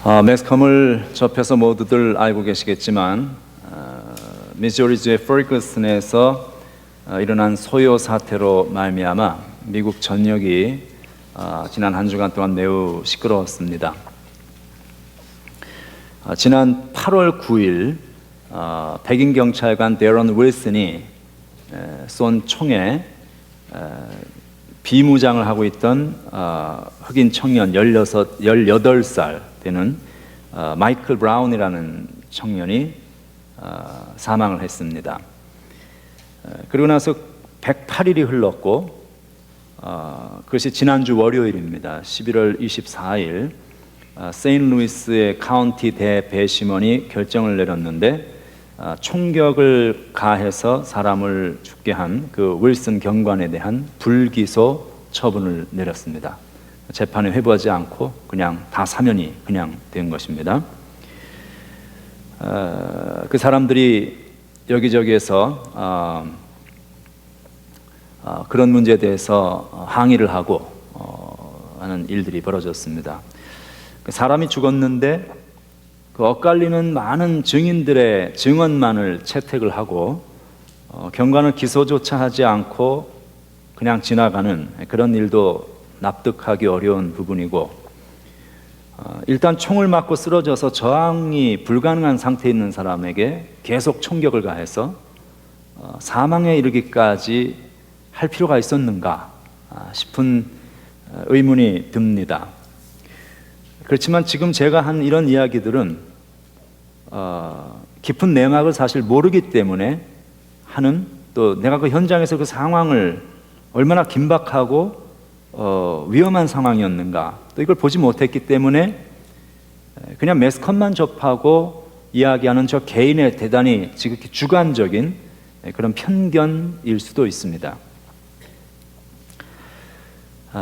매스컴을 접해서 모두들 알고 계시겠지만 미주리주의 퍼거슨에서 일어난 소요 사태로 말미암아 미국 전역이 지난 한 주간 동안 매우 시끄러웠습니다. 지난 8월 9일 백인 경찰관 데런 윌슨이 쏜 총에 비무장을 하고 있던 흑인 청년 18살 되는 마이클 브라운이라는 청년이 사망을 했습니다. 그리고 나서 108일이 흘렀고 그것이 지난주 월요일입니다. 11월 24일 세인트루이스의 카운티 대배심원이 결정을 내렸는데 총격을 가해서 사람을 죽게 한 그 윌슨 경관에 대한 불기소 처분을 내렸습니다. 재판에 회부하지 않고 그냥 다 사면이 그냥 된 것입니다. 그 사람들이 여기저기에서 그런 문제에 대해서 항의를 하고 하는 일들이 벌어졌습니다. 사람이 죽었는데 그 엇갈리는 많은 증인들의 증언만을 채택을 하고 경관을 기소조차 하지 않고 그냥 지나가는 그런 일도 납득하기 어려운 부분이고, 일단 총을 맞고 쓰러져서 저항이 불가능한 상태에 있는 사람에게 계속 총격을 가해서 사망에 이르기까지 할 필요가 있었는가 싶은 의문이 듭니다. 그렇지만 지금 제가 한 이런 이야기들은 깊은 내막을 사실 모르기 때문에 하는, 또 내가 그 현장에서 그 상황을 얼마나 긴박하고 위험한 상황이었는가, 또 이걸 보지 못했기 때문에 그냥 매스컴만 접하고 이야기하는 저 개인의 대단히 지극히 주관적인 그런 편견일 수도 있습니다.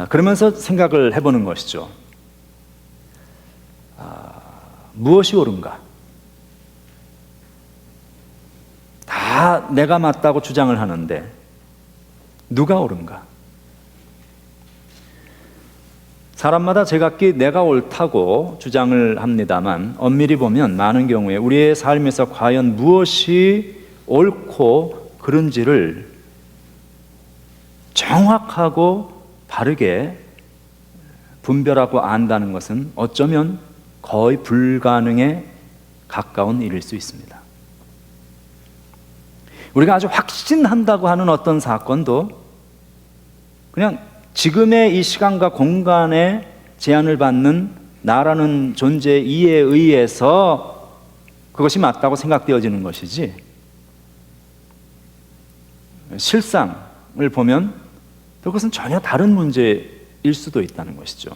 그러면서 생각을 해보는 것이죠. 무엇이 옳은가? 다 내가 맞다고 주장을 하는데 누가 옳은가? 사람마다 제각기 내가 옳다고 주장을 합니다만 엄밀히 보면 많은 경우에 우리의 삶에서 과연 무엇이 옳고 그른지를 정확하고 바르게 분별하고 안다는 것은 어쩌면 거의 불가능에 가까운 일일 수 있습니다. 우리가 아주 확신한다고 하는 어떤 사건도 그냥 지금의 이 시간과 공간에 제한을 받는 나라는 존재의 이해에 의해서 그것이 맞다고 생각되어지는 것이지, 실상을 보면 그것은 전혀 다른 문제일 수도 있다는 것이죠.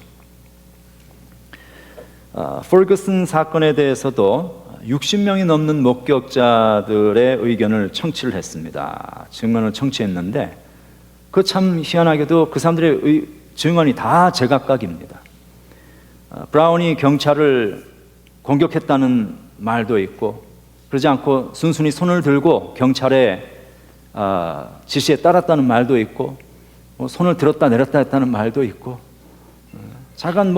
퍼거슨 사건에 대해서도 60명이 넘는 목격자들의 의견을 청취를 했습니다. 증언을 청취했는데 그 참 희한하게도 그 사람들의 증언이 다 제각각입니다. 브라운이 경찰을 공격했다는 말도 있고, 그러지 않고 순순히 손을 들고 경찰의 지시에 따랐다는 말도 있고, 손을 들었다 내렸다 했다는 말도 있고, 잠깐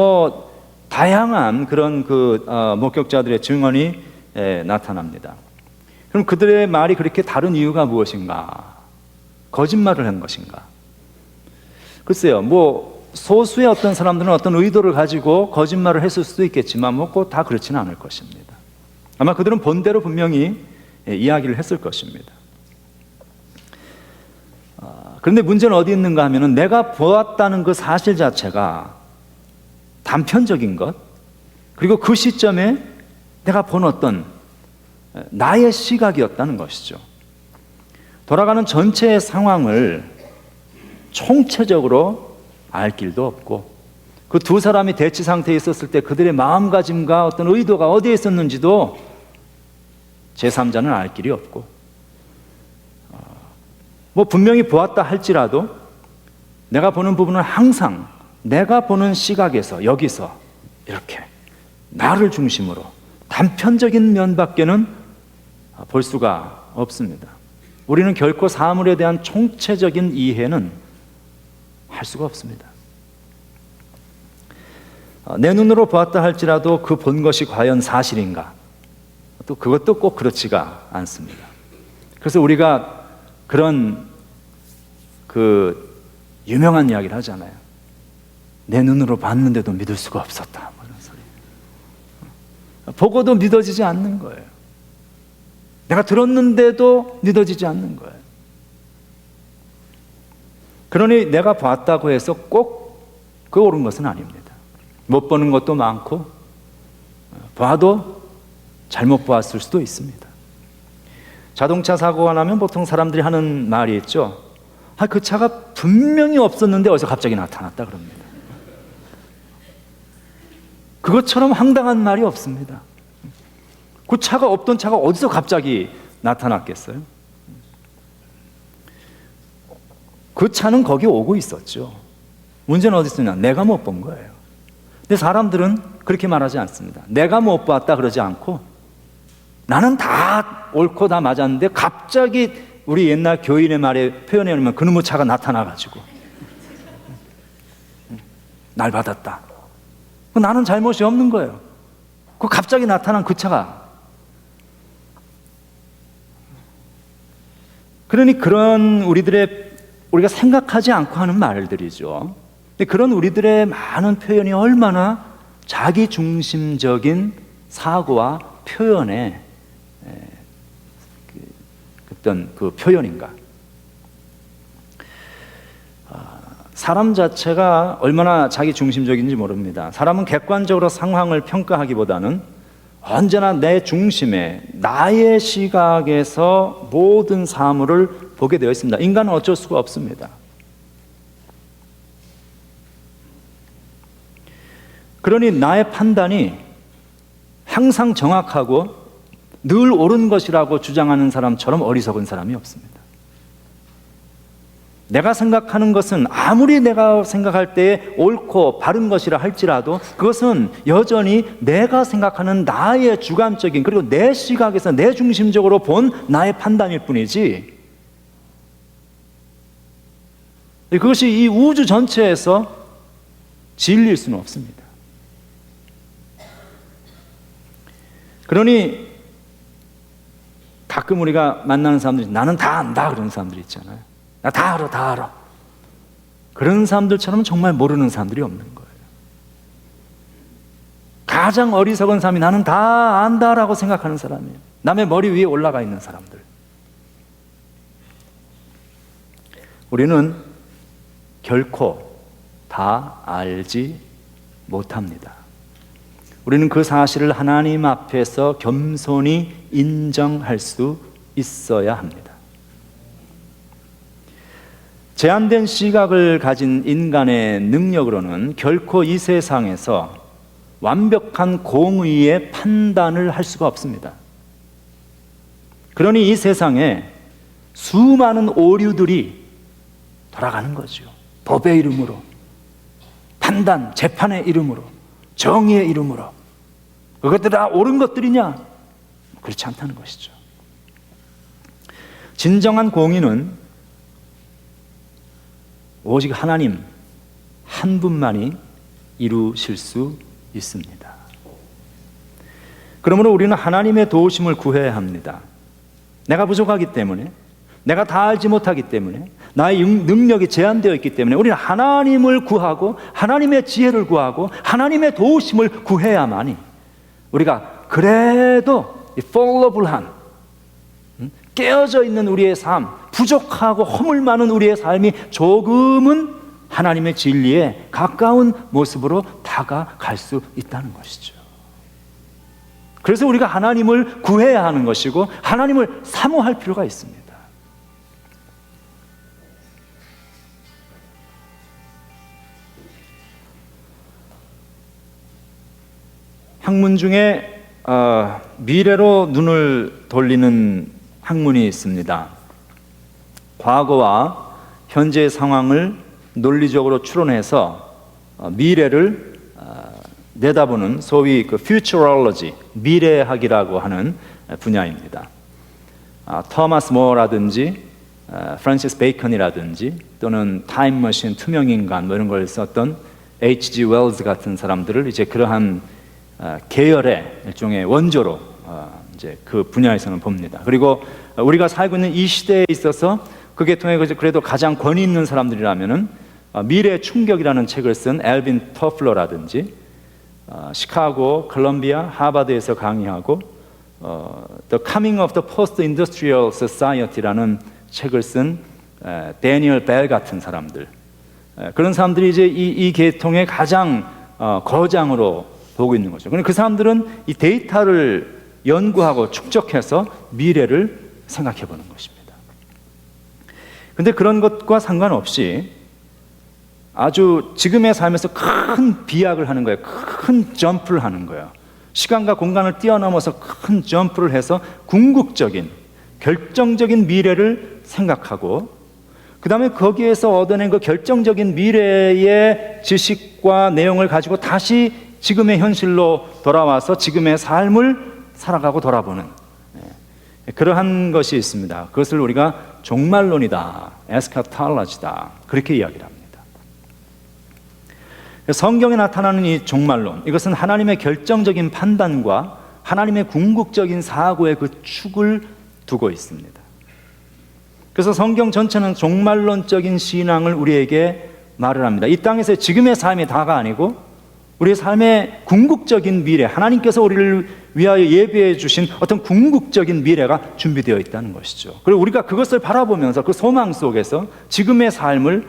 다양한 그런 목격자들의 증언이 나타납니다. 그럼 그들의 말이 그렇게 다른 이유가 무엇인가? 거짓말을 한 것인가? 글쎄요, 소수의 어떤 사람들은 어떤 의도를 가지고 거짓말을 했을 수도 있겠지만 꼭 다 그렇지는 않을 것입니다. 아마 그들은 본대로 분명히 이야기를 했을 것입니다. 그런데 문제는 어디 있는가 하면은 내가 보았다는 그 사실 자체가 단편적인 것, 그리고 그 시점에 내가 본 어떤 나의 시각이었다는 것이죠. 돌아가는 전체의 상황을 총체적으로 알 길도 없고, 그 두 사람이 대치 상태에 있었을 때 그들의 마음가짐과 어떤 의도가 어디에 있었는지도 제3자는 알 길이 없고, 분명히 보았다 할지라도 내가 보는 부분은 항상 내가 보는 시각에서, 여기서 이렇게 나를 중심으로 단편적인 면밖에는 볼 수가 없습니다. 우리는 결코 사물에 대한 총체적인 이해는 할 수가 없습니다. 내 눈으로 보았다 할지라도 그 본 것이 과연 사실인가? 또 그것도 꼭 그렇지가 않습니다. 그래서 우리가 그런 유명한 이야기를 하잖아요. 내 눈으로 봤는데도 믿을 수가 없었다. 그런 소리. 보고도 믿어지지 않는 거예요. 내가 들었는데도 믿어지지 않는 거예요. 그러니 내가 봤다고 해서 꼭 그 옳은 것은 아닙니다. 못 보는 것도 많고 봐도 잘못 보았을 수도 있습니다. 자동차 사고가 나면 보통 사람들이 하는 말이 있죠. 그 차가 분명히 없었는데 어디서 갑자기 나타났다 그럽니다. 그것처럼 황당한 말이 없습니다. 그 차가 없던 차가 어디서 갑자기 나타났겠어요? 그 차는 거기 오고 있었죠. 문제는 어디 있느냐? 내가 못 본 거예요. 근데 사람들은 그렇게 말하지 않습니다. 내가 못 봤다 그러지 않고 나는 다 옳고 다 맞았는데 갑자기 우리 옛날 교인의 말에 표현해 놓으면 그놈의 차가 나타나가지고 날 받았다. 나는 잘못이 없는 거예요. 그 갑자기 나타난 그 차가. 그러니 그런 우리가 생각하지 않고 하는 말들이죠. 근데 그런 우리들의 많은 표현이 얼마나 자기중심적인 사고와 표현의 어떤 그 표현인가. 사람 자체가 얼마나 자기중심적인지 모릅니다. 사람은 객관적으로 상황을 평가하기보다는 언제나 내 중심에 나의 시각에서 모든 사물을 보게 되어 있습니다. 인간은 어쩔 수가 없습니다. 그러니 나의 판단이 항상 정확하고 늘 옳은 것이라고 주장하는 사람처럼 어리석은 사람이 없습니다. 내가 생각하는 것은 아무리 내가 생각할 때에 옳고 바른 것이라 할지라도 그것은 여전히 내가 생각하는 나의 주관적인 그리고 내 시각에서 내 중심적으로 본 나의 판단일 뿐이지 그것이 이 우주 전체에서 진리일 수는 없습니다. 그러니 가끔 우리가 만나는 사람들이 나는 다 안다 그러는 사람들이 있잖아요. 나 다 알아, 다 알아. 그런 사람들처럼 정말 모르는 사람들이 없는 거예요. 가장 어리석은 사람이 나는 다 안다라고 생각하는 사람이에요. 남의 머리 위에 올라가 있는 사람들. 우리는 결코 다 알지 못합니다. 우리는 그 사실을 하나님 앞에서 겸손히 인정할 수 있어야 합니다. 제한된 시각을 가진 인간의 능력으로는 결코 이 세상에서 완벽한 공의의 판단을 할 수가 없습니다. 그러니 이 세상에 수많은 오류들이 돌아가는 거죠. 법의 이름으로, 판단, 재판의 이름으로, 정의의 이름으로. 그것들 다 옳은 것들이냐? 그렇지 않다는 것이죠. 진정한 공의는 오직 하나님 한 분만이 이루실 수 있습니다. 그러므로 우리는 하나님의 도우심을 구해야 합니다. 내가 부족하기 때문에, 내가 다 알지 못하기 때문에, 나의 능력이 제한되어 있기 때문에 우리는 하나님을 구하고 하나님의 지혜를 구하고 하나님의 도우심을 구해야만이 우리가 그래도 fallable한 깨어져 있는 우리의 삶, 부족하고 허물 많은 우리의 삶이 조금은 하나님의 진리에 가까운 모습으로 다가갈 수 있다는 것이죠. 그래서 우리가 하나님을 구해야 하는 것이고 하나님을 사모할 필요가 있습니다. 학문 중에 미래로 눈을 돌리는 학문이 있습니다. 과거와 현재의 상황을 논리적으로 추론해서 미래를 내다보는 소위 futurology, 미래학이라고 하는 분야입니다. 토마스 모어라든지 프란시스 베이컨이라든지 또는 타임머신, 투명인간 이런 걸 썼던 H.G. 웰즈 같은 사람들을 이제 그러한 계열의 일종의 원조로 이제 그 분야에서는 봅니다. 그리고 우리가 살고 있는 이 시대에 있어서 그 계통에 그래도 가장 권위 있는 사람들이라면은 미래의 충격이라는 책을 쓴 엘빈 터플러라든지 시카고, 컬럼비아, 하버드에서 강의하고 The Coming of the Post-Industrial Society라는 책을 쓴 데니얼 벨 같은 사람들, 그런 사람들이 이제 이 계통의 가장 거장으로 보고 있는 거죠. 그런데 그 사람들은 이 데이터를 연구하고 축적해서 미래를 생각해 보는 것입니다. 그런데 그런 것과 상관없이 아주 지금의 삶에서 큰 비약을 하는 거예요. 큰 점프를 하는 거예요. 시간과 공간을 뛰어넘어서 큰 점프를 해서 궁극적인 결정적인 미래를 생각하고, 그 다음에 거기에서 얻어낸 그 결정적인 미래의 지식과 내용을 가지고 다시 지금의 현실로 돌아와서 지금의 삶을 살아가고 돌아보는 그러한 것이 있습니다. 그것을 우리가 종말론이다, 에스카톨로지다, 그렇게 이야기를 합니다. 성경에 나타나는 이 종말론, 이것은 하나님의 결정적인 판단과 하나님의 궁극적인 사고의 그 축을 두고 있습니다. 그래서 성경 전체는 종말론적인 신앙을 우리에게 말을 합니다. 이 땅에서 지금의 삶이 다가 아니고 우리의 삶의 궁극적인 미래, 하나님께서 우리를 위하여 예비해 주신 어떤 궁극적인 미래가 준비되어 있다는 것이죠. 그리고 우리가 그것을 바라보면서 그 소망 속에서 지금의 삶을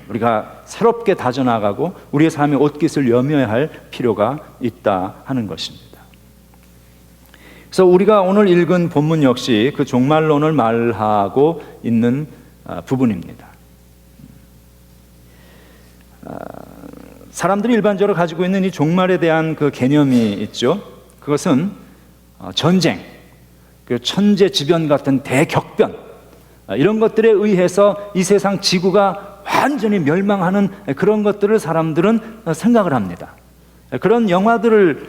우리가 새롭게 다져나가고 우리의 삶의 옷깃을 여며야 할 필요가 있다 하는 것입니다. 그래서 우리가 오늘 읽은 본문 역시 그 종말론을 말하고 있는 부분입니다. 사람들이 일반적으로 가지고 있는 이 종말에 대한 그 개념이 있죠. 그것은 전쟁, 그리고 천재지변 같은 대격변, 이런 것들에 의해서 이 세상 지구가 완전히 멸망하는 그런 것들을 사람들은 생각을 합니다. 그런 영화들을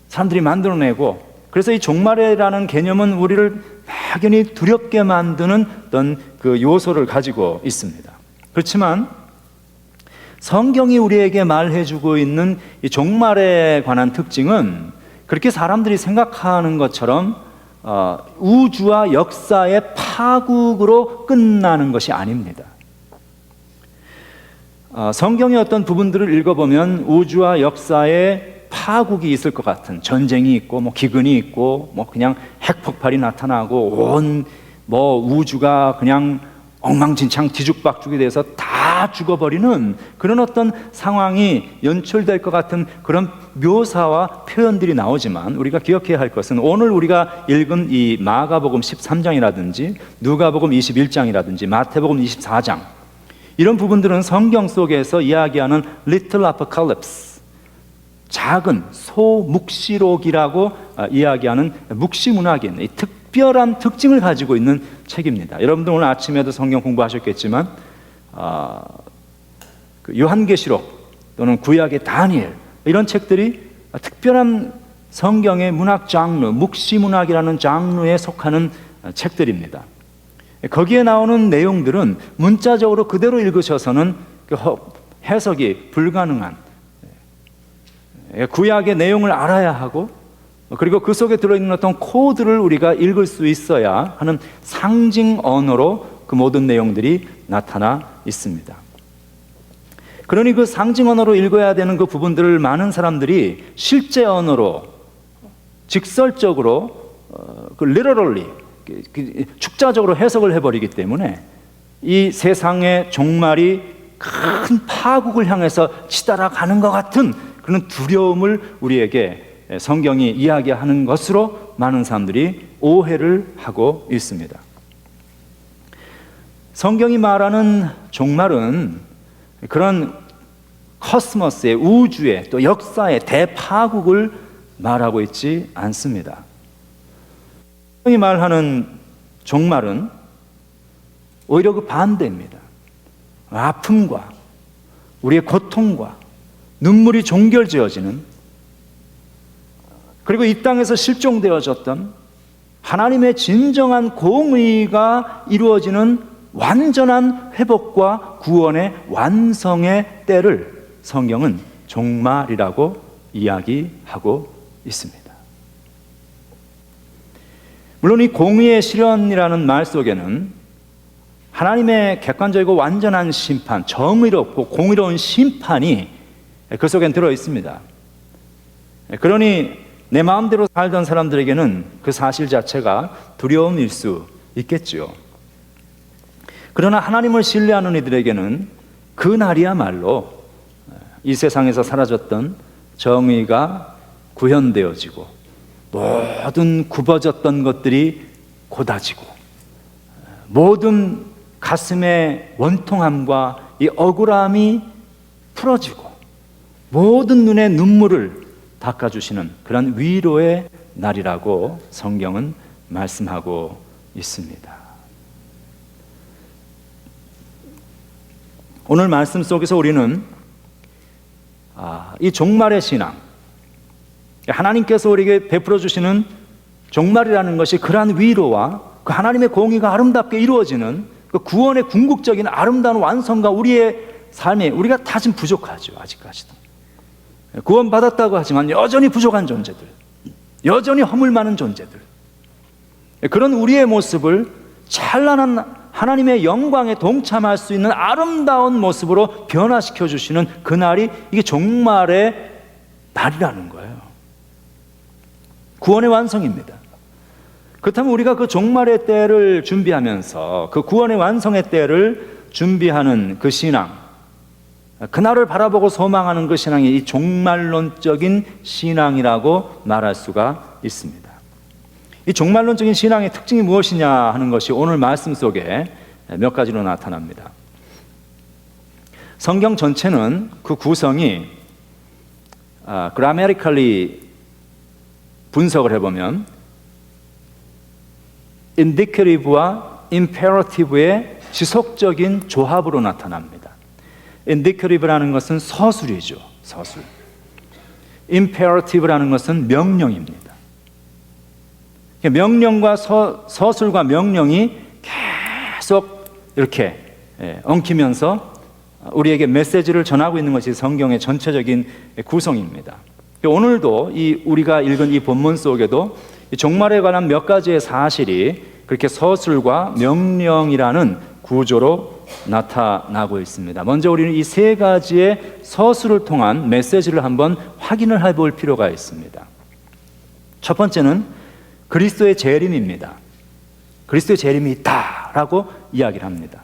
사람들이 만들어내고, 그래서 이 종말이라는 개념은 우리를 막연히 두렵게 만드는 어떤 그 요소를 가지고 있습니다. 그렇지만 성경이 우리에게 말해주고 있는 이 종말에 관한 특징은 그렇게 사람들이 생각하는 것처럼 우주와 역사의 파국으로 끝나는 것이 아닙니다. 성경의 어떤 부분들을 읽어보면 우주와 역사에 파국이 있을 것 같은, 전쟁이 있고 뭐 기근이 있고 뭐 그냥 핵폭발이 나타나고 온 우주가 그냥 엉망진창 뒤죽박죽이 돼서 다 죽어버리는 그런 어떤 상황이 연출될 것 같은 그런 묘사와 표현들이 나오지만, 우리가 기억해야 할 것은 오늘 우리가 읽은 이 마가복음 13장이라든지 누가복음 21장이라든지 마태복음 24장, 이런 부분들은 성경 속에서 이야기하는 Little Apocalypse, 작은 소묵시록이라고 이야기하는 묵시문학인, 이 특별한 특징을 가지고 있는 책입니다. 여러분들 오늘 아침에도 성경 공부하셨겠지만 그 요한계시록 또는 구약의 다니엘, 이런 책들이 특별한 성경의 문학 장르, 묵시문학이라는 장르에 속하는 책들입니다. 거기에 나오는 내용들은 문자적으로 그대로 읽으셔서는 해석이 불가능한, 구약의 내용을 알아야 하고, 그리고 그 속에 들어있는 어떤 코드를 우리가 읽을 수 있어야 하는 상징 언어로 그 모든 내용들이 나타나 있습니다. 그러니 그 상징 언어로 읽어야 되는 그 부분들을 많은 사람들이 실제 언어로 직설적으로 literally 축자적으로 해석을 해버리기 때문에 이 세상의 종말이 큰 파국을 향해서 치달아가는 것 같은 그런 두려움을 우리에게 성경이 이야기하는 것으로 많은 사람들이 오해를 하고 있습니다. 성경이 말하는 종말은 그런 코스모스의, 우주의, 또 역사의 대파국을 말하고 있지 않습니다. 성경이 말하는 종말은 오히려 그 반대입니다. 아픔과 우리의 고통과 눈물이 종결지어지는, 그리고 이 땅에서 실종되어졌던 하나님의 진정한 공의가 이루어지는 완전한 회복과 구원의 완성의 때를 성경은 종말이라고 이야기하고 있습니다. 물론 이 공의의 실현이라는 말 속에는 하나님의 객관적이고 완전한 심판, 정의롭고 공의로운 심판이 그 속엔 들어 있습니다. 그러니 내 마음대로 살던 사람들에게는 그 사실 자체가 두려움일 수 있겠지요. 그러나 하나님을 신뢰하는 이들에게는 그 날이야말로 이 세상에서 사라졌던 정의가 구현되어지고 모든 굽어졌던 것들이 곧아지고 모든 가슴의 원통함과 이 억울함이 풀어지고 모든 눈의 눈물을 닦아주시는 그런 위로의 날이라고 성경은 말씀하고 있습니다. 오늘 말씀 속에서 우리는 이 종말의 신앙, 하나님께서 우리에게 베풀어 주시는 종말이라는 것이 그러한 위로와 그 하나님의 공의가 아름답게 이루어지는 그 구원의 궁극적인 아름다운 완성과 우리의 삶에 우리가 다 지금 부족하죠. 아직까지도 구원받았다고 하지만 여전히 부족한 존재들, 여전히 허물 많은 존재들, 그런 우리의 모습을 찬란한 하나님의 영광에 동참할 수 있는 아름다운 모습으로 변화시켜 주시는 그날이 이게 종말의 날이라는 거예요. 구원의 완성입니다. 그렇다면 우리가 그 종말의 때를 준비하면서 그 구원의 완성의 때를 준비하는 그 신앙, 그날을 바라보고 소망하는 그 신앙이 이 종말론적인 신앙이라고 말할 수가 있습니다. 이 종말론적인 신앙의 특징이 무엇이냐 하는 것이 오늘 말씀 속에 몇 가지로 나타납니다. 성경 전체는 그 구성이 grammatically 분석을 해보면 indicative와 imperative의 지속적인 조합으로 나타납니다. indicative라는 것은 서술이죠. 서술. imperative라는 것은 명령입니다. 명령과 서술과 명령이 계속 이렇게 엉키면서 우리에게 메시지를 전하고 있는 것이 성경의 전체적인 구성입니다. 오늘도 우리가 읽은 이 본문 속에도 종말에 관한 몇 가지의 사실이 그렇게 서술과 명령이라는 구조로 나타나고 있습니다. 먼저 우리는 이 세 가지의 서술을 통한 메시지를 한번 확인을 해볼 필요가 있습니다. 첫 번째는 그리스도의 재림입니다. 그리스도의 재림이 있다라고 이야기를 합니다.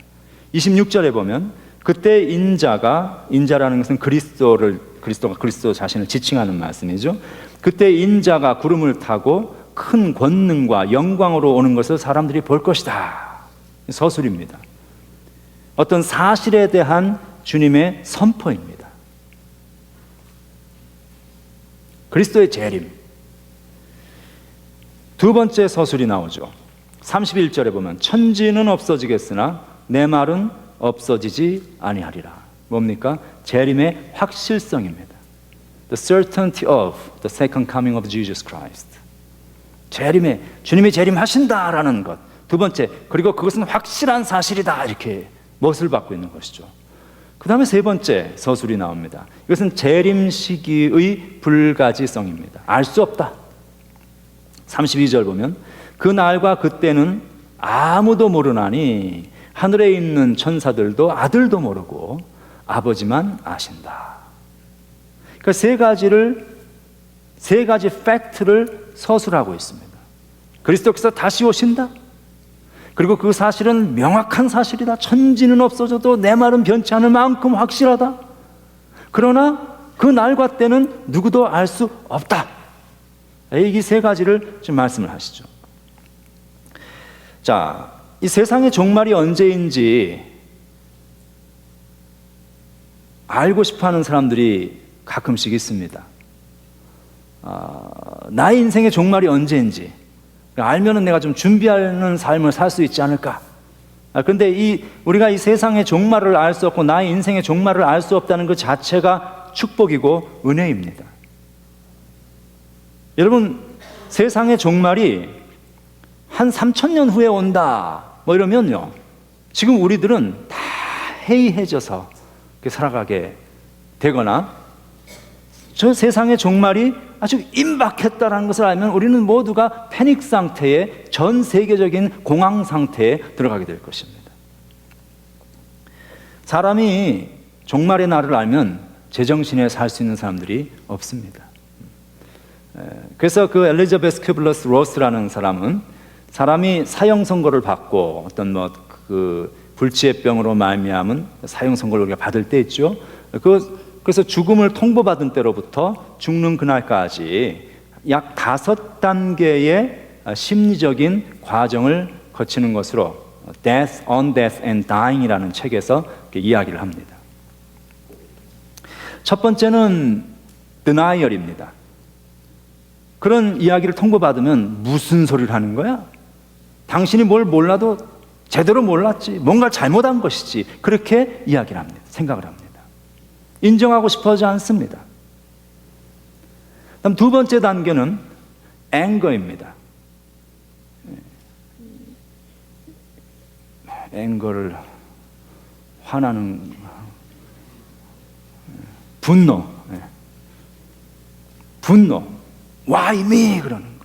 26절에 보면 그때 인자라는 것은 그리스도가 그리스도 자신을 지칭하는 말씀이죠. 그때 인자가 구름을 타고 큰 권능과 영광으로 오는 것을 사람들이 볼 것이다. 서술입니다. 어떤 사실에 대한 주님의 선포입니다. 그리스도의 재림. 두 번째 서술이 나오죠. 31절에 보면 천지는 없어지겠으나 내 말은 없어지지 아니하리라. 뭡니까? 재림의 확실성입니다. The certainty of the second coming of Jesus Christ. 주님이 재림하신다라는 것. 두 번째, 그리고 그것은 확실한 사실이다. 이렇게 멋을 받고 있는 것이죠. 그 다음에 세 번째 서술이 나옵니다. 이것은 재림 시기의 불가지성입니다. 알 수 없다. 32절 보면 그 날과 그때는 아무도 모르나니 하늘에 있는 천사들도 아들도 모르고 아버지만 아신다. 그러니까 세 가지 팩트를 서술하고 있습니다. 그리스도께서 다시 오신다. 그리고 그 사실은 명확한 사실이다. 천지는 없어져도 내 말은 변치 않을 만큼 확실하다. 그러나 그 날과 때는 누구도 알 수 없다. 이 세 가지를 지금 말씀을 하시죠. 자, 이 세상의 종말이 언제인지 알고 싶어하는 사람들이 가끔씩 있습니다. 나의 인생의 종말이 언제인지 알면은 내가 좀 준비하는 삶을 살 수 있지 않을까. 그런데 우리가 이 세상의 종말을 알 수 없고 나의 인생의 종말을 알 수 없다는 그 자체가 축복이고 은혜입니다. 여러분, 세상의 종말이 한 3,000년 후에 온다 이러면요, 지금 우리들은 다 해이해져서 살아가게 되거나 저 세상의 종말이 아주 임박했다는 것을 알면 우리는 모두가 패닉 상태에, 전 세계적인 공황 상태에 들어가게 될 것입니다. 사람이 종말의 날을 알면 제정신에 살 수 있는 사람들이 없습니다. 그래서 그 엘리자베스 큐블러스 로스라는 사람은 사람이 사형 선고를 받고 어떤 그 불치의병으로 말미암은 사형 선고를 우리가 받을 때 있죠. 그래서 죽음을 통보받은 때로부터 죽는 그날까지 약 5단계의 심리적인 과정을 거치는 것으로 Death on Death and Dying이라는 책에서 이야기를 합니다. 첫 번째는 denial입니다. 그런 이야기를 통보받으면 무슨 소리를 하는 거야? 당신이 뭘 몰라도 제대로 몰랐지, 뭔가 잘못한 것이지, 그렇게 이야기를 합니다. 생각을 합니다. 인정하고 싶어하지 않습니다. 다음 두 번째 단계는 앵거입니다. 앵거를, 화나는, 분노, Why me? 그러는 거예요.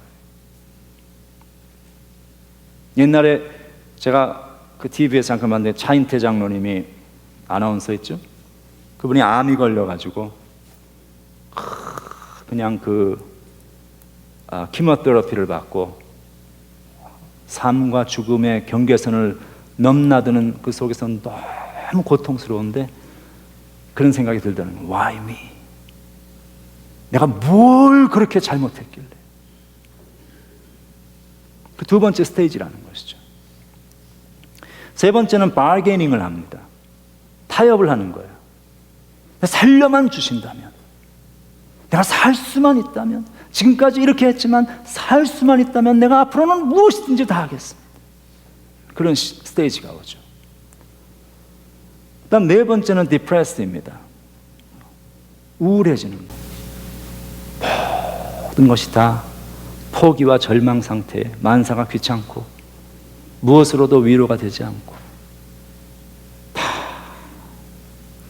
옛날에 제가 그 TV에서 잠깐 봤는데 차인태 장로님이 아나운서 했죠. 그분이 암이 걸려가지고 그냥 키모테라피를 받고 삶과 죽음의 경계선을 넘나드는 그 속에서는 너무 고통스러운데 그런 생각이 들다는 거예요. Why me? 내가 뭘 그렇게 잘못했길래? 그 두 번째 스테이지라는 것이죠. 세 번째는 바게닝을 합니다. 타협을 하는 거예요. 살려만 주신다면, 내가 살 수만 있다면, 지금까지 이렇게 했지만 살 수만 있다면 내가 앞으로는 무엇이든지 다 하겠습니다. 그런 스테이지가 오죠. 그다음 네 번째는 디프레스입니다. 우울해지는 거예요. 모든 것이 다 포기와 절망 상태에 만사가 귀찮고 무엇으로도 위로가 되지 않고 다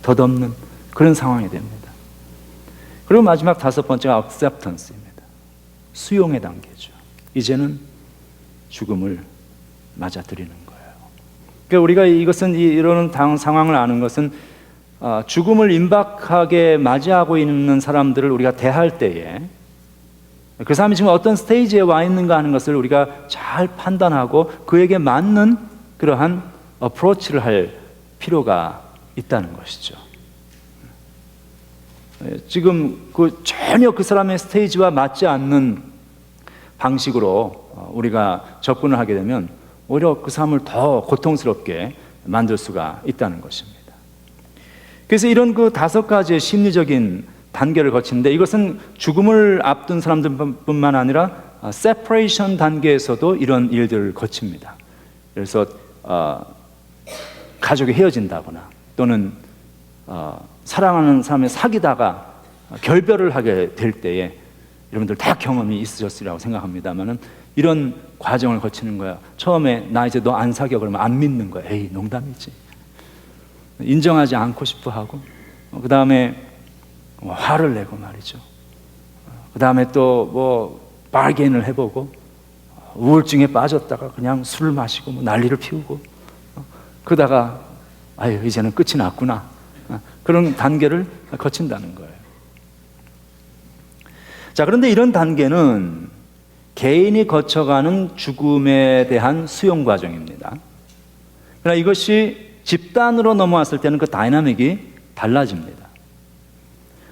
덧없는 그런 상황이 됩니다. 그리고 마지막 다섯 번째가 acceptance입니다. 수용의 단계죠. 이제는 죽음을 맞아들이는 거예요. 그러니까 우리가 이런 상황을 아는 것은 죽음을 임박하게 맞이하고 있는 사람들을 우리가 대할 때에 그 사람이 지금 어떤 스테이지에 와 있는가 하는 것을 우리가 잘 판단하고 그에게 맞는 그러한 어프로치를 할 필요가 있다는 것이죠. 지금 전혀 그 사람의 스테이지와 맞지 않는 방식으로 우리가 접근을 하게 되면 오히려 그 사람을 더 고통스럽게 만들 수가 있다는 것입니다. 그래서 이런 그 5가지의 심리적인 단계를 거치는데 이것은 죽음을 앞둔 사람들뿐만 아니라 세퍼레이션 단계에서도 이런 일들을 거칩니다. 그래서 가족이 헤어진다거나 또는 사랑하는 사람이 사귀다가 결별을 하게 될 때에 여러분들 다 경험이 있으셨으리라고 생각합니다만은 이런 과정을 거치는 거야. 처음에 나 이제 너 안 사겨 그러면 안 믿는 거야. 에이 농담이지. 인정하지 않고 싶어 하고 그 다음에 화를 내고 말이죠. 그 다음에 또 바게인을 해보고 우울증에 빠졌다가 그냥 술을 마시고 난리를 피우고 그러다가 아유 이제는 끝이 났구나. 그런 단계를 거친다는 거예요. 자, 그런데 이런 단계는 개인이 거쳐가는 죽음에 대한 수용 과정입니다. 그러나 이것이 집단으로 넘어왔을 때는 그 다이나믹이 달라집니다.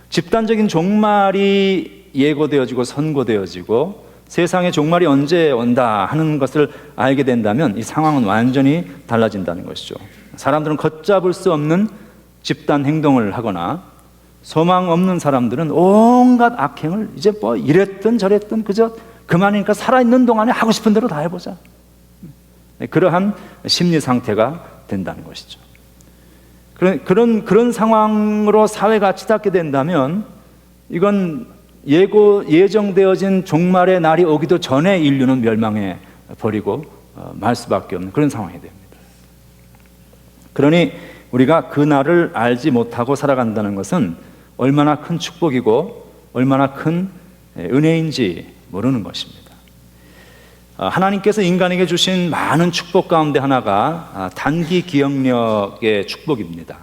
집단적인 종말이 예고되어지고 선고되어지고 세상의 종말이 언제 온다 하는 것을 알게 된다면 이 상황은 완전히 달라진다는 것이죠. 사람들은 걷잡을 수 없는 집단 행동을 하거나 소망 없는 사람들은 온갖 악행을 이제 이랬든 저랬든 그저 그만이니까 살아있는 동안에 하고 싶은 대로 다 해보자. 그러한 심리 상태가 된다는 것이죠. 그런 상황으로 사회가 치닫게 된다면 이건 예정되어진 종말의 날이 오기도 전에 인류는 멸망해 버리고 말 수밖에 없는 그런 상황이 됩니다. 그러니 우리가 그 날을 알지 못하고 살아간다는 것은 얼마나 큰 축복이고 얼마나 큰 은혜인지 모르는 것입니다. 하나님께서 인간에게 주신 많은 축복 가운데 하나가 단기 기억력의 축복입니다.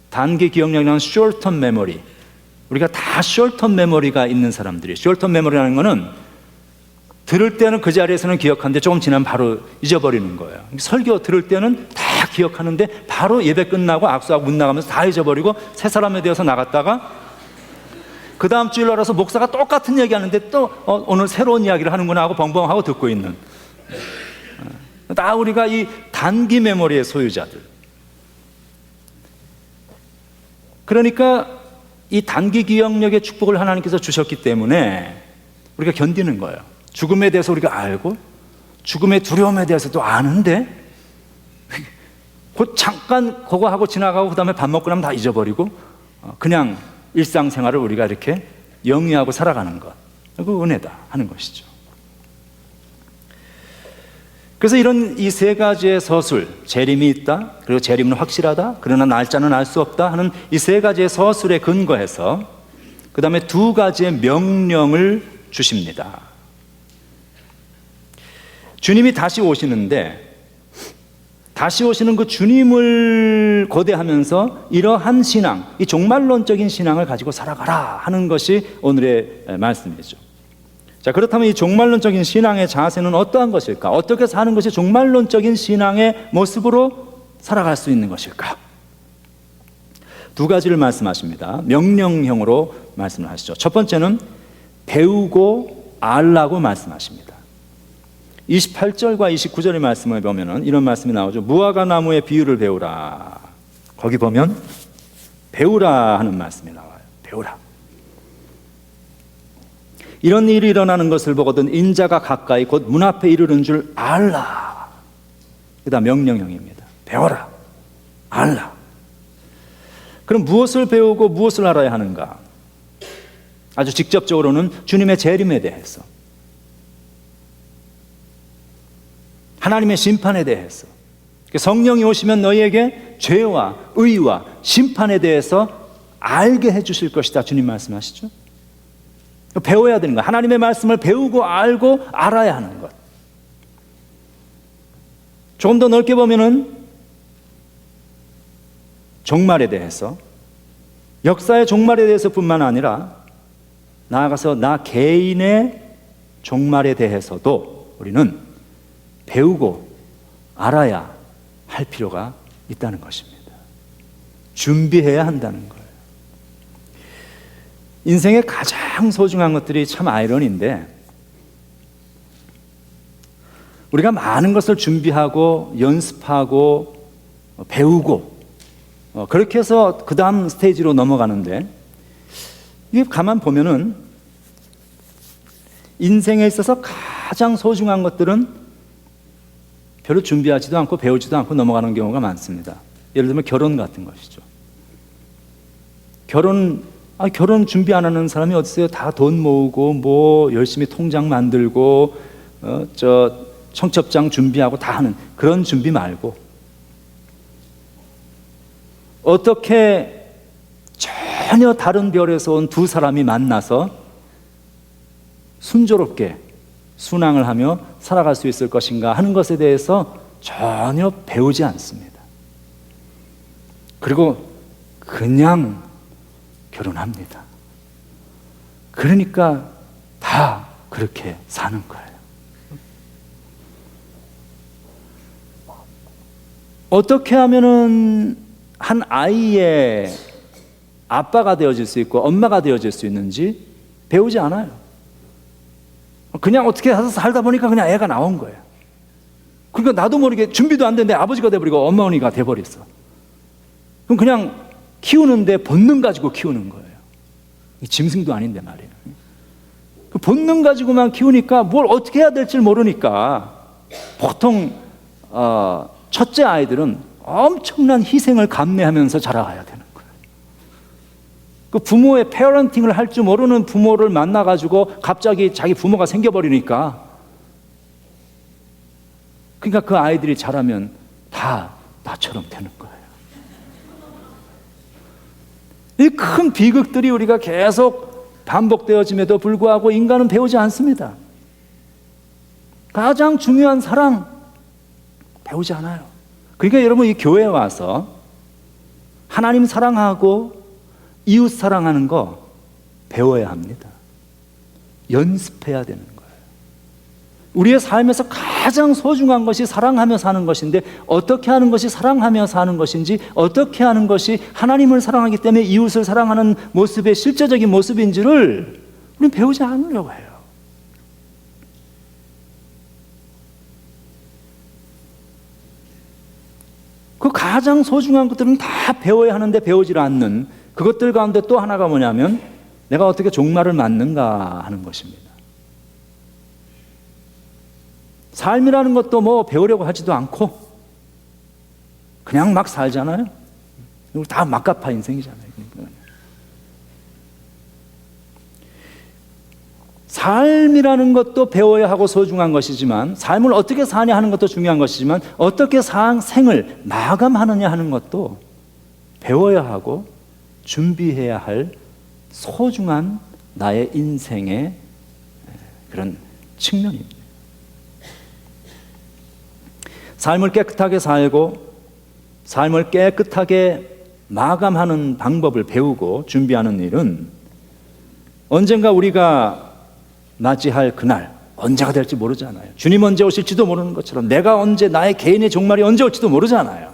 단기 기억력이라는 short-term memory, 우리가 다 short-term memory가 있는 사람들이, short-term memory라는 것은 들을 때는 그 자리에서는 기억하는데 조금 지나면 바로 잊어버리는 거예요. 설교 들을 때는 다 기억하는데 바로 예배 끝나고 악수하고 문 나가면서 다 잊어버리고 새 사람에 대해서 나갔다가 그 다음 주일 알아서 목사가 똑같은 얘기 하는데 또 오늘 새로운 이야기를 하는구나 하고 벙벙하고 듣고 있는, 다 우리가 이 단기 메모리의 소유자들. 그러니까 이 단기 기억력의 축복을 하나님께서 주셨기 때문에 우리가 견디는 거예요. 죽음에 대해서 우리가 알고 죽음의 두려움에 대해서도 아는데 곧 잠깐 그거 하고 지나가고 그 다음에 밥 먹고 나면 다 잊어버리고 그냥 일상생활을 우리가 이렇게 영위하고 살아가는 것, 그 은혜다 하는 것이죠. 그래서 이런 이 세 가지의 서술, 재림이 있다, 그리고 재림은 확실하다, 그러나 날짜는 알 수 없다 하는 이 세 가지의 서술에 근거해서 그 다음에 두 가지의 명령을 주십니다. 주님이 다시 오시는데 다시 오시는 그 주님을 고대하면서 이러한 신앙, 이 종말론적인 신앙을 가지고 살아가라 하는 것이 오늘의 말씀이죠. 자, 그렇다면 이 종말론적인 신앙의 자세는 어떠한 것일까? 어떻게 사는 것이 종말론적인 신앙의 모습으로 살아갈 수 있는 것일까? 두 가지를 말씀하십니다. 명령형으로 말씀을 하시죠. 첫 번째는 배우고 알라고 말씀하십니다. 28절과 29절의 말씀을 보면 이런 말씀이 나오죠. 무화과 나무의 비유를 배우라. 거기 보면 배우라 하는 말씀이 나와요. 배우라. 이런 일이 일어나는 것을 보거든 인자가 가까이 곧 문 앞에 이르는 줄 알라. 그다음 명령형입니다. 배워라. 알라. 그럼 무엇을 배우고 무엇을 알아야 하는가? 아주 직접적으로는 주님의 재림에 대해서, 하나님의 심판에 대해서, 성령이 오시면 너희에게 죄와 의와 심판에 대해서 알게 해주실 것이다 주님 말씀하시죠. 배워야 되는 것, 하나님의 말씀을 배우고 알고 알아야 하는 것. 조금 더 넓게 보면은 종말에 대해서, 역사의 종말에 대해서 뿐만 아니라 나아가서 나 개인의 종말에 대해서도 우리는 배우고 알아야 할 필요가 있다는 것입니다. 준비해야 한다는 거예요. 인생의 가장 소중한 것들이 참 아이러니인데, 우리가 많은 것을 준비하고 연습하고 배우고 그렇게 해서 그 다음 스테이지로 넘어가는데, 이게 가만 보면은 인생에 있어서 가장 소중한 것들은 별로 준비하지도 않고 배우지도 않고 넘어가는 경우가 많습니다. 예를 들면 결혼 같은 것이죠. 결혼 준비 안 하는 사람이 어디 있어요? 다 돈 모으고 뭐 열심히 통장 만들고 청첩장 준비하고 다 하는 그런 준비 말고, 어떻게 전혀 다른 별에서 온 두 사람이 만나서 순조롭게 순항을 하며 살아갈 수 있을 것인가 하는 것에 대해서 전혀 배우지 않습니다. 그리고 그냥 결혼합니다. 그러니까 다 그렇게 사는 거예요. 어떻게 하면은 한 아이의 아빠가 되어질 수 있고 엄마가 되어질 수 있는지 배우지 않아요. 그냥 어떻게 해서 살다 보니까 그냥 애가 나온 거예요. 그러니까 나도 모르게 준비도 안 됐는데 아버지가 돼버리고 어머니가 돼버렸어. 그럼 그냥 키우는데 본능 가지고 키우는 거예요. 짐승도 아닌데 말이에요. 그 본능 가지고만 키우니까 뭘 어떻게 해야 될지 모르니까 보통 첫째 아이들은 엄청난 희생을 감내하면서 자라야 되는 거예요. 그 부모의 페어런팅을 할 줄 모르는 부모를 만나가지고 갑자기 자기 부모가 생겨버리니까, 그러니까 그 아이들이 자라면 다 나처럼 되는 거예요. 이 큰 비극들이 우리가 계속 반복되어짐에도 불구하고 인간은 배우지 않습니다. 가장 중요한 사랑 배우지 않아요. 그러니까 여러분, 이 교회에 와서 하나님 사랑하고 이웃 사랑하는 거 배워야 합니다. 연습해야 되는 거예요. 우리의 삶에서 가장 소중한 것이 사랑하며 사는 것인데, 어떻게 하는 것이 사랑하며 사는 것인지, 어떻게 하는 것이 하나님을 사랑하기 때문에 이웃을 사랑하는 모습의 실제적인 모습인지를 우리는 배우지 않으려고 해요. 그 가장 소중한 것들은 다 배워야 하는데 배우지 않는 그것들 가운데 또 하나가 뭐냐면, 내가 어떻게 종말을 맞는가 하는 것입니다. 삶이라는 것도 뭐 배우려고 하지도 않고 그냥 막 살잖아요. 다 막가파 인생이잖아요. 삶이라는 것도 배워야 하고 소중한 것이지만, 삶을 어떻게 사냐 하는 것도 중요한 것이지만, 어떻게 생을 마감하느냐 하는 것도 배워야 하고 준비해야 할 소중한 나의 인생의 그런 측면입니다. 삶을 깨끗하게 살고 삶을 깨끗하게 마감하는 방법을 배우고 준비하는 일은 언젠가 우리가 맞이할 그날, 언제가 될지 모르잖아요. 주님 언제 오실지도 모르는 것처럼 내가 언제, 나의 개인의 종말이 언제 올지도 모르잖아요.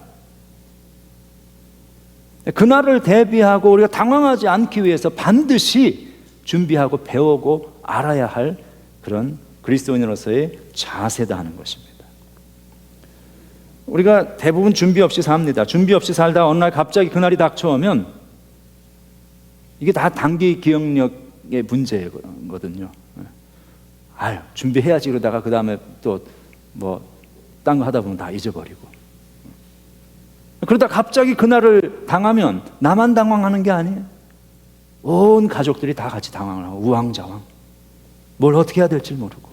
그날을 대비하고 우리가 당황하지 않기 위해서 반드시 준비하고 배우고 알아야 할 그런 그리스도인으로서의 자세다 하는 것입니다. 우리가 대부분 준비 없이 삽니다. 준비 없이 살다가 어느 날 갑자기 그날이 닥쳐오면 이게 다 단기 기억력의 문제거든요. 아유, 준비해야지 그러다가 그 다음에 또 뭐 딴 거 하다 보면 다 잊어버리고, 그러다 갑자기 그날을 당하면 나만 당황하는 게 아니에요. 온 가족들이 다 같이 당황을 하고 우왕좌왕, 뭘 어떻게 해야 될지 모르고.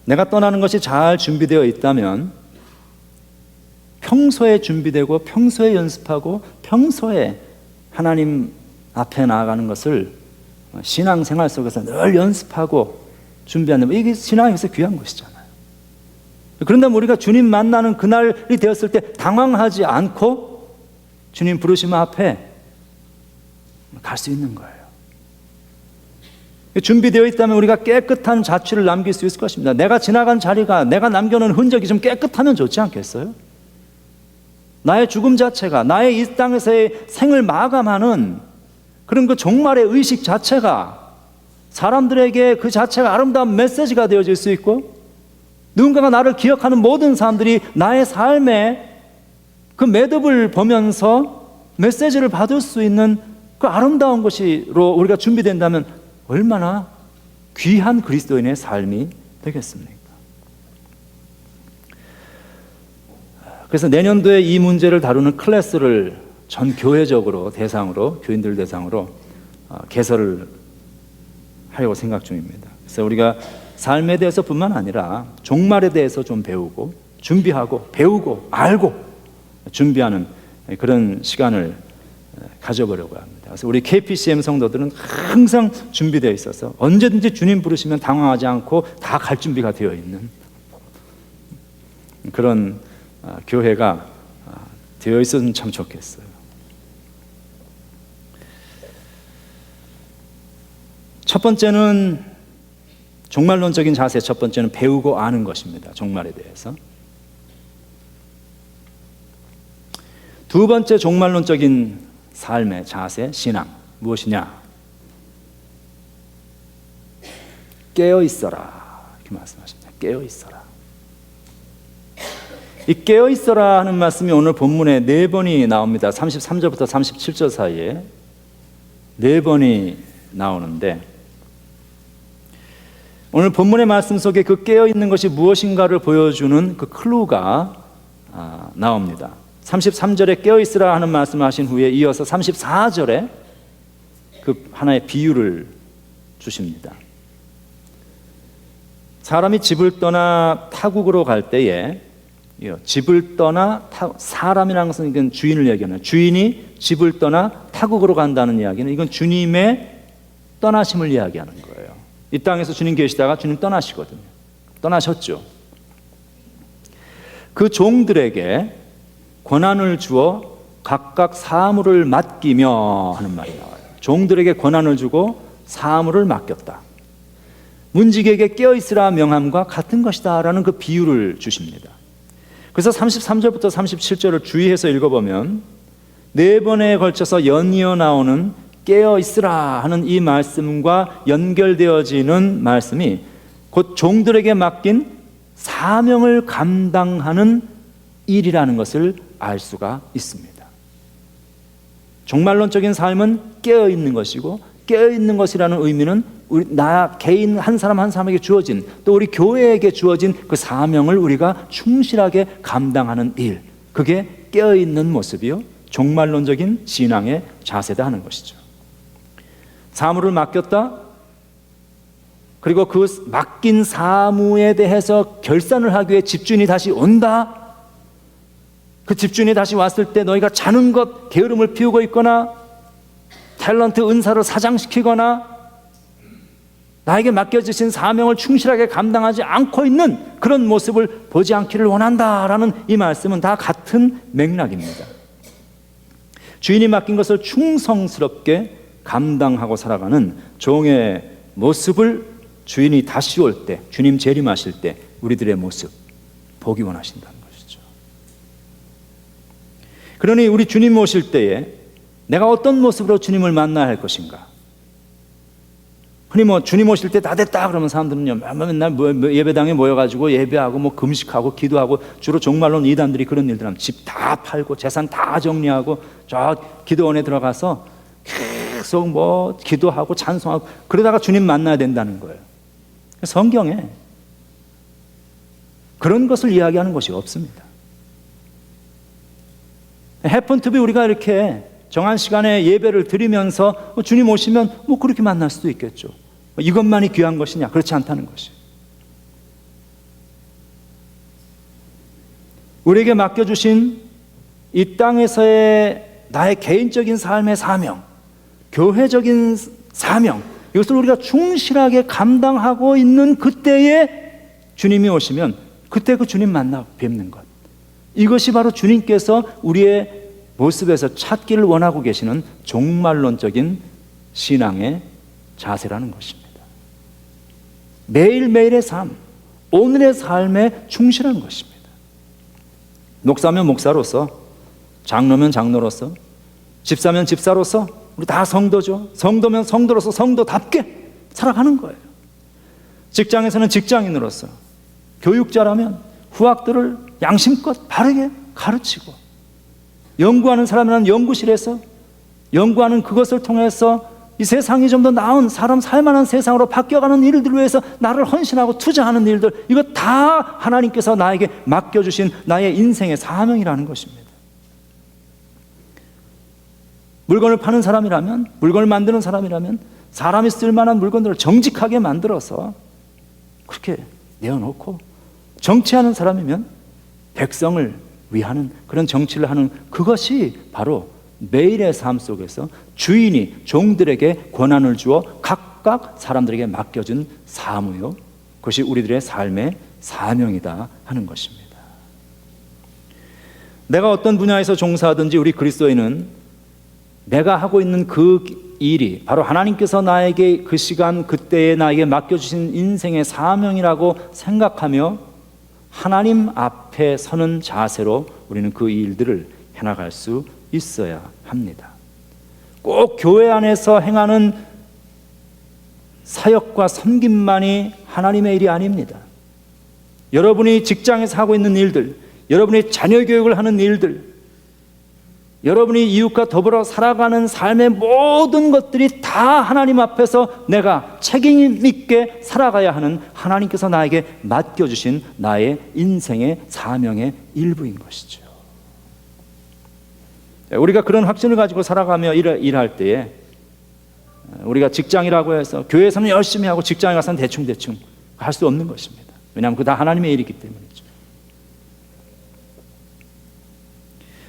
내가 떠나는 것이 잘 준비되어 있다면 평소에 준비되고 평소에 연습하고 평소에 하나님 앞에 나아가는 것을 신앙생활 속에서 늘 연습하고 준비하는, 이게 신앙에서 귀한 것이잖아요. 그런다면 우리가 주님 만나는 그날이 되었을 때 당황하지 않고 주님 부르심 앞에 갈 수 있는 거예요. 준비되어 있다면 우리가 깨끗한 자취를 남길 수 있을 것입니다. 내가 지나간 자리가, 내가 남겨놓은 흔적이 좀 깨끗하면 좋지 않겠어요? 나의 죽음 자체가, 나의 이 땅에서의 생을 마감하는 그런 그 종말의 의식 자체가 사람들에게 그 자체가 아름다운 메시지가 되어질 수 있고, 누군가가 나를 기억하는 모든 사람들이 나의 삶에 그 매듭을 보면서 메시지를 받을 수 있는 그 아름다운 것으로 우리가 준비된다면 얼마나 귀한 그리스도인의 삶이 되겠습니까? 그래서 내년도에 이 문제를 다루는 클래스를 전 교회적으로 대상으로, 교인들 대상으로 개설을 하려고 생각 중입니다. 그래서 우리가 삶에 대해서뿐만 아니라 종말에 대해서 좀 배우고 준비하고 배우고 알고 준비하는 그런 시간을 가져보려고 합니다. 그래서 우리 KPCM 성도들은 항상 준비되어 있어서 언제든지 주님 부르시면 당황하지 않고 다 갈 준비가 되어 있는 그런 교회가 되어 있었으면 참 좋겠어요. 첫 번째는 종말론적인 자세, 첫 번째는 배우고 아는 것입니다. 종말에 대해서. 두 번째 종말론적인 삶의 자세, 신앙, 무엇이냐? 깨어 있어라, 이렇게 말씀하십니다. 깨어 있어라. 이 깨어 있어라 하는 말씀이 오늘 본문에 4번이 나옵니다. 33절부터 37절 사이에 4번이 나오는데, 오늘 본문의 말씀 속에 그 깨어 있는 것이 무엇인가를 보여주는 그 클루가 나옵니다. 33절에 깨어 있으라 하는 말씀을 하신 후에 이어서 34절에 그 하나의 비유를 주십니다. 사람이 집을 떠나 타국으로 갈 때에 집을 떠나 사람이라는 것은 이건 주인을 얘기하는, 주인이 집을 떠나 타국으로 간다는 이야기는 이건 주님의 떠나심을 이야기하는 거예요. 이 땅에서 주님 계시다가 주님 떠나시거든요. 떠나셨죠. 그 종들에게 권한을 주어 각각 사물을 맡기며 하는 말이 나와요. 종들에게 권한을 주고 사물을 맡겼다. 문지기에게 깨어있으라 명함과 같은 것이다 라는 그 비유를 주십니다. 그래서 33절부터 37절을 주의해서 읽어보면 4번에 걸쳐서 연이어 나오는 깨어있으라 하는 이 말씀과 연결되어지는 말씀이 곧 종들에게 맡긴 사명을 감당하는 일이라는 것을 알 수가 있습니다. 종말론적인 삶은 깨어있는 것이고, 깨어있는 것이라는 의미는 나 개인 한 사람 한 사람에게 주어진, 또 우리 교회에게 주어진 그 사명을 우리가 충실하게 감당하는 일, 그게 깨어있는 모습이요 종말론적인 신앙의 자세다 하는 것이죠. 사물을 맡겼다, 그리고 그 맡긴 사무에 대해서 결산을 하기 위해 집주인이 다시 온다. 그 집주인이 다시 왔을 때 너희가 자는 것 게으름을 피우고 있거나 탤런트 은사를 사장시키거나 나에게 맡겨주신 사명을 충실하게 감당하지 않고 있는 그런 모습을 보지 않기를 원한다라는 이 말씀은 다 같은 맥락입니다. 주인이 맡긴 것을 충성스럽게 감당하고 살아가는 종의 모습을 주인이 다시 올 때, 주님 재림하실 때 우리들의 모습 보기 원하신다는 것이죠. 그러니 우리 주님 오실 때에 내가 어떤 모습으로 주님을 만나야 할 것인가? 흔히 주님 오실 때 다 됐다 그러면 사람들은요 맨날 예배당에 모여가지고 예배하고 금식하고 기도하고, 주로 종말론 이단들이 그런 일들 하면 집 다 팔고 재산 다 정리하고 저 기도원에 들어가서 계속 기도하고 찬송하고 그러다가 주님 만나야 된다는 거예요. 성경에 그런 것을 이야기하는 것이 없습니다. happen to be 우리가 이렇게 정한 시간에 예배를 드리면서 주님 오시면 그렇게 만날 수도 있겠죠. 이것만이 귀한 것이냐? 그렇지 않다는 것이. 우리에게 맡겨주신 이 땅에서의 나의 개인적인 삶의 사명, 교회적인 사명, 이것을 우리가 충실하게 감당하고 있는 그때에 주님이 오시면 그때 그 주님 만나 뵙는 것, 이것이 바로 주님께서 우리의 모습에서 찾기를 원하고 계시는 종말론적인 신앙의 자세라는 것입니다. 매일매일의 삶, 오늘의 삶에 충실한 것입니다. 목사면 목사로서, 장로면 장로로서, 집사면 집사로서, 우리 다 성도죠. 성도면 성도로서 성도답게 살아가는 거예요. 직장에서는 직장인으로서, 교육자라면 후학들을 양심껏 바르게 가르치고, 연구하는 사람이라면 연구실에서 연구하는 그것을 통해서 이 세상이 좀 더 나은 사람 살만한 세상으로 바뀌어가는 일들을 위해서 나를 헌신하고 투자하는 일들, 이거 다 하나님께서 나에게 맡겨주신 나의 인생의 사명이라는 것입니다. 물건을 파는 사람이라면, 물건을 만드는 사람이라면 사람이 쓸만한 물건들을 정직하게 만들어서 그렇게 내어놓고, 정치하는 사람이면 백성을 위하는 그런 정치를 하는, 그것이 바로 매일의 삶 속에서 주인이 종들에게 권한을 주어 각각 사람들에게 맡겨준 사무요, 그것이 우리들의 삶의 사명이다 하는 것입니다. 내가 어떤 분야에서 종사하든지 우리 그리스도인은 내가 하고 있는 그 일이 바로 하나님께서 나에게 그 시간 그때에 나에게 맡겨주신 인생의 사명이라고 생각하며 하나님 앞에 서는 자세로 우리는 그 일들을 해나갈 수 있어야 합니다. 꼭 교회 안에서 행하는 사역과 섬김만이 하나님의 일이 아닙니다. 여러분이 직장에서 하고 있는 일들, 여러분이 자녀 교육을 하는 일들, 여러분이 이웃과 더불어 살아가는 삶의 모든 것들이 다 하나님 앞에서 내가 책임 있게 살아가야 하는 하나님께서 나에게 맡겨주신 나의 인생의 사명의 일부인 것이죠. 우리가 그런 확신을 가지고 살아가며 일할 때에 우리가 직장이라고 해서 교회에서는 열심히 하고 직장에 가서는 대충 할 수 없는 것입니다. 왜냐하면 그거 다 하나님의 일이기 때문이죠.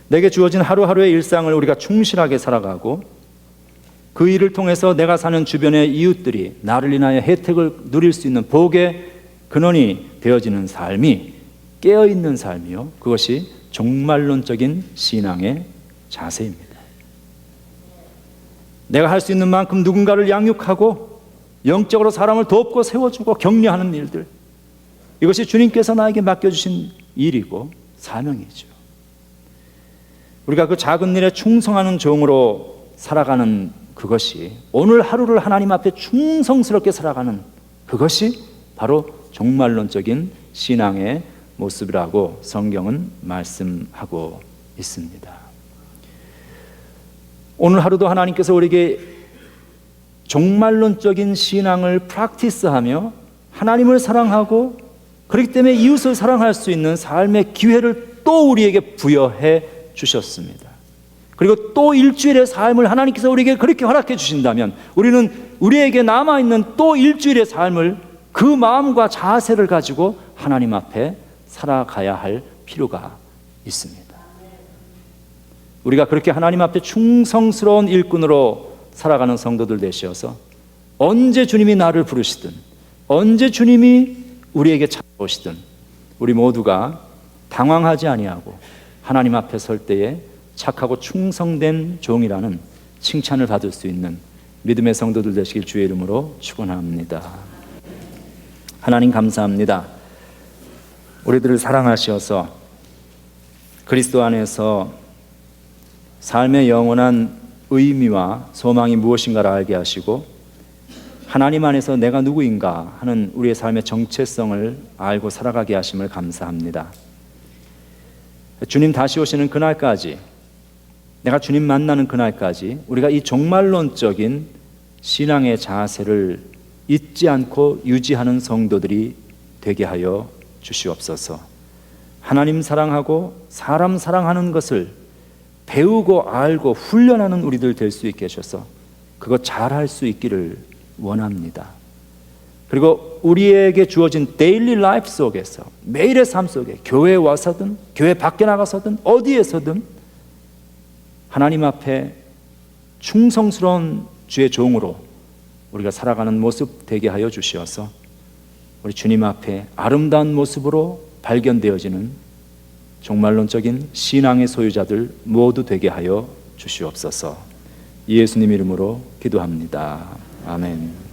내게 주어진 하루하루의 일상을 우리가 충실하게 살아가고 그 일을 통해서 내가 사는 주변의 이웃들이 나를 인하여 혜택을 누릴 수 있는 복의 근원이 되어지는 삶이 깨어있는 삶이요, 그것이 종말론적인 신앙의 자세입니다. 내가 할 수 있는 만큼 누군가를 양육하고 영적으로 사람을 돕고 세워주고 격려하는 일들, 이것이 주님께서 나에게 맡겨주신 일이고 사명이죠. 우리가 그 작은 일에 충성하는 종으로 살아가는 그것이, 오늘 하루를 하나님 앞에 충성스럽게 살아가는 그것이 바로 종말론적인 신앙의 모습이라고 성경은 말씀하고 있습니다. 오늘 하루도 하나님께서 우리에게 종말론적인 신앙을 프랙티스하며 하나님을 사랑하고 그렇기 때문에 이웃을 사랑할 수 있는 삶의 기회를 또 우리에게 부여해 주셨습니다. 그리고 또 일주일의 삶을 하나님께서 우리에게 그렇게 허락해 주신다면 우리는 우리에게 남아있는 또 일주일의 삶을 그 마음과 자세를 가지고 하나님 앞에 살아가야 할 필요가 있습니다. 우리가 그렇게 하나님 앞에 충성스러운 일꾼으로 살아가는 성도들 되셔서 언제 주님이 나를 부르시든 언제 주님이 우리에게 찾아오시든 우리 모두가 당황하지 아니하고 하나님 앞에 설 때에 착하고 충성된 종이라는 칭찬을 받을 수 있는 믿음의 성도들 되시길 주의 이름으로 축원합니다. 하나님 감사합니다. 우리들을 사랑하셔서 그리스도 안에서 삶의 영원한 의미와 소망이 무엇인가를 알게 하시고 하나님 안에서 내가 누구인가 하는 우리의 삶의 정체성을 알고 살아가게 하심을 감사합니다. 주님 다시 오시는 그날까지, 내가 주님 만나는 그날까지 우리가 이 종말론적인 신앙의 자세를 잊지 않고 유지하는 성도들이 되게 하여 주시옵소서. 하나님 사랑하고 사람 사랑하는 것을 배우고 알고 훈련하는 우리들 될 수 있게 하셔서 그거 잘할 수 있기를 원합니다. 그리고 우리에게 주어진 데일리 라이프 속에서, 매일의 삶 속에, 교회에 와서든 교회 밖에 나가서든 어디에서든 하나님 앞에 충성스러운 주의 종으로 우리가 살아가는 모습 되게 하여 주시어서 우리 주님 앞에 아름다운 모습으로 발견되어지는 종말론적인 신앙의 소유자들 모두 되게 하여 주시옵소서. 예수님 이름으로 기도합니다. 아멘.